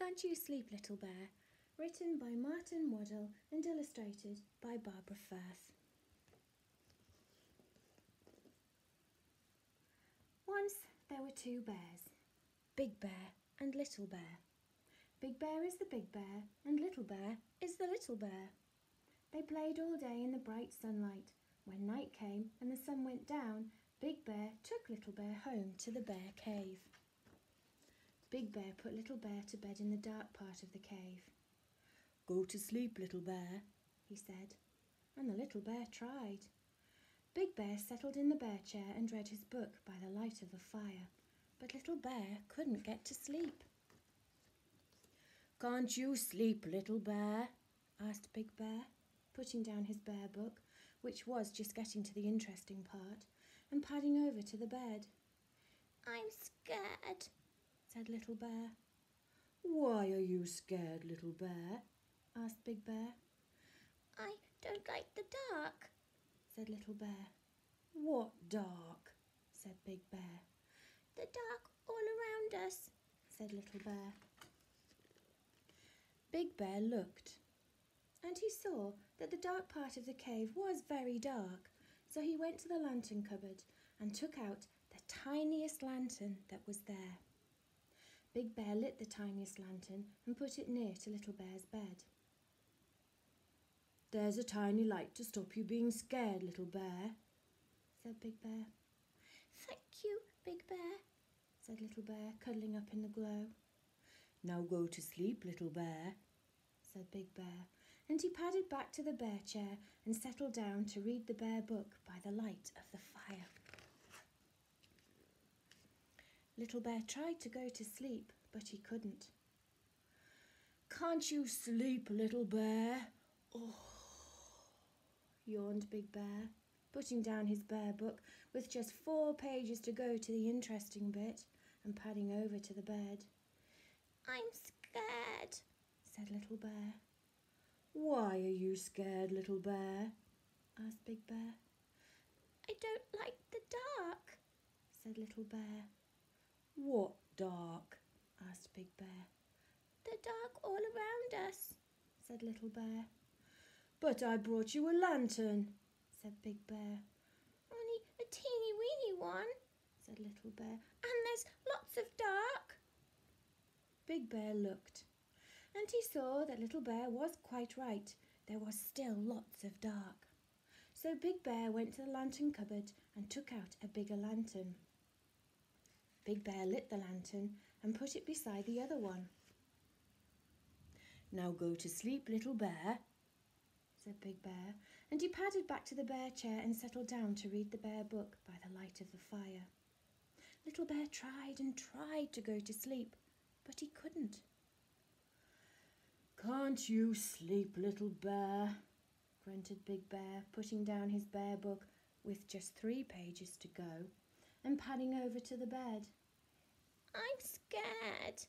Can't You Sleep, Little Bear? Written by Martin Waddell and illustrated by Barbara Firth. Once there were two bears, Big Bear and Little Bear. Big Bear is the big bear and Little Bear is the little bear. They played all day in the bright sunlight. When night came and the sun went down, Big Bear took Little Bear home to the bear cave. Big Bear put Little Bear to bed in the dark part of the cave. "Go to sleep, Little Bear," he said, and the little bear tried. Big Bear settled in the bear chair and read his book by the light of the fire, but Little Bear couldn't get to sleep. "Can't you sleep, Little Bear?" asked Big Bear, putting down his bear book, which was just getting to the interesting part, and padding over to the bed. "I'm scared," said Little Bear. "Why are you scared, Little Bear?" asked Big Bear. "I don't like the dark," said Little Bear. "What dark?" said Big Bear. "The dark all around us," said Little Bear. Big Bear looked, and he saw that the dark part of the cave was very dark, so he went to the lantern cupboard and took out the tiniest lantern that was there. Big Bear lit the tiniest lantern and put it near to Little Bear's bed. "There's a tiny light to stop you being scared, Little Bear," said Big Bear. "Thank you, Big Bear," said Little Bear, cuddling up in the glow. "Now go to sleep, Little Bear," said Big Bear, and he padded back to the bear chair and settled down to read the bear book by the light of the fire. Little Bear tried to go to sleep, but he couldn't. "Can't you sleep, Little Bear?" "Oh," yawned Big Bear, putting down his bear book with just 4 pages to go to the interesting bit and padding over to the bed. "I'm scared," said Little Bear. "Why are you scared, Little Bear?" asked Big Bear. "I don't like the dark," said Little Bear. "What dark?" asked Big Bear. "The dark all around us," said Little Bear. "But I brought you a lantern," said Big Bear. "Only a teeny weeny one," said Little Bear, "and there's lots of dark." Big Bear looked, and he saw that Little Bear was quite right. There was still lots of dark. So Big Bear went to the lantern cupboard and took out a bigger lantern. Big Bear lit the lantern and put it beside the other one. "Now go to sleep, Little Bear," said Big Bear, and he padded back to the bear chair and settled down to read the bear book by the light of the fire. Little Bear tried and tried to go to sleep, but he couldn't. "Can't you sleep, Little Bear?" grunted Big Bear, putting down his bear book with just 3 pages to go and padding over to the bed. "I'm scared,"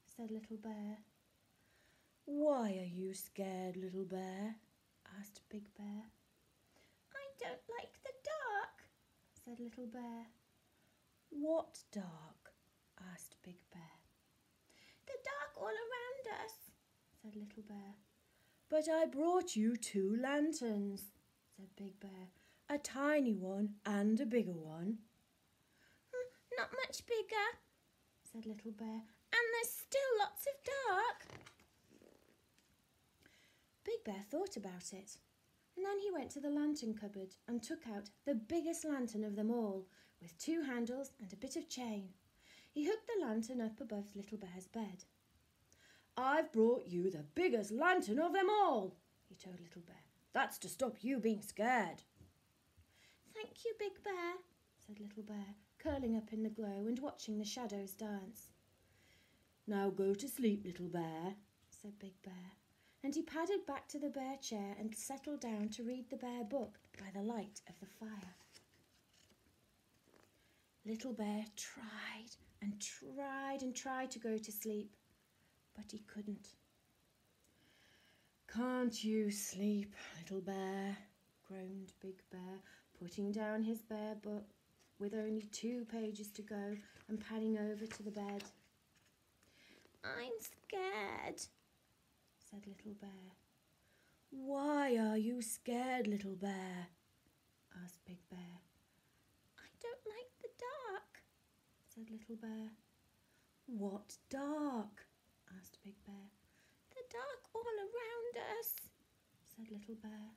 said Little Bear. "Why are you scared, Little Bear?" asked Big Bear. "I don't like the dark," said Little Bear. "What dark?" asked Big Bear. "The dark all around us," said Little Bear. "But I brought you 2 lanterns," said Big Bear. "A tiny one and a bigger one." "Not much bigger," said Little Bear, "and there's still lots of dark." Big Bear thought about it, and then he went to the lantern cupboard and took out the biggest lantern of them all, with 2 handles and a bit of chain. He hooked the lantern up above Little Bear's bed. "I've brought you the biggest lantern of them all," he told Little Bear. "That's to stop you being scared." "Thank you, Big Bear," said Little Bear, curling up in the glow and watching the shadows dance. "Now go to sleep, Little Bear," said Big Bear, and he padded back to the bear chair and settled down to read the bear book by the light of the fire. Little Bear tried and tried and tried to go to sleep, but he couldn't. "Can't you sleep, Little Bear?" groaned Big Bear, putting down his bear book with only 2 pages to go and padding over to the bed. I'm scared, said Little Bear. Why are you scared, Little Bear? Asked Big Bear. I don't like the dark, said Little Bear. What dark? Asked Big Bear. The dark all around us, said Little Bear.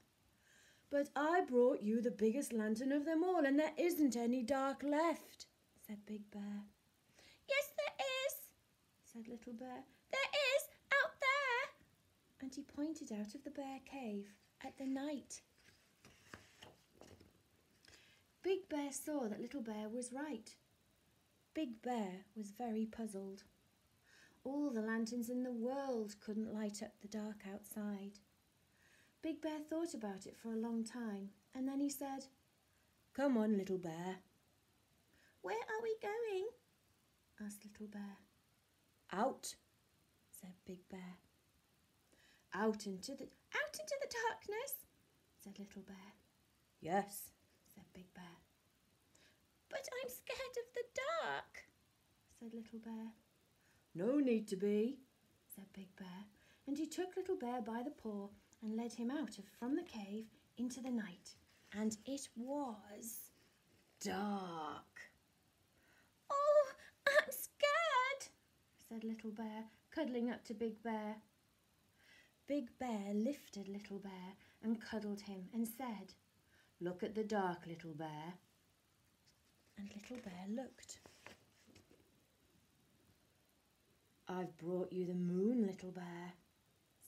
But I brought you the biggest lantern of them all, and there isn't any dark left, said Big Bear. Yes, there is, said Little Bear. There is, out there. And he pointed out of the bear cave at the night. Big Bear saw that Little Bear was right. Big Bear was very puzzled. All the lanterns in the world couldn't light up the dark outside. Big Bear thought about it for a long time, and then he said, Come on, Little Bear. Where are we going? Asked Little Bear. Out, said Big Bear. Out into the darkness, said Little Bear. Yes, said Big Bear. But I'm scared of the dark, said Little Bear. No need to be, said Big Bear, and he took Little Bear by the paw and led him out from the cave into the night. And it was dark. Oh, I'm scared, said Little Bear, cuddling up to Big Bear. Big Bear lifted Little Bear and cuddled him and said, Look at the dark, Little Bear. And Little Bear looked. I've brought you the moon, Little Bear,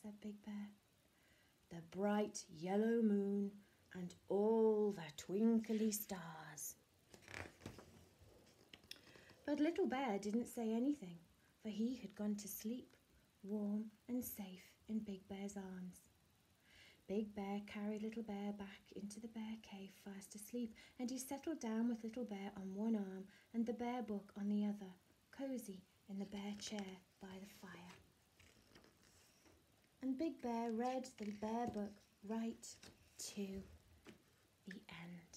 said Big Bear. The bright yellow moon and all the twinkly stars. But Little Bear didn't say anything, for he had gone to sleep, warm and safe in Big Bear's arms. Big Bear carried Little Bear back into the bear cave fast asleep, and he settled down with Little Bear on one arm and the bear book on the other, cosy in the bear chair by the fire. And Big Bear read the bear book right to the end.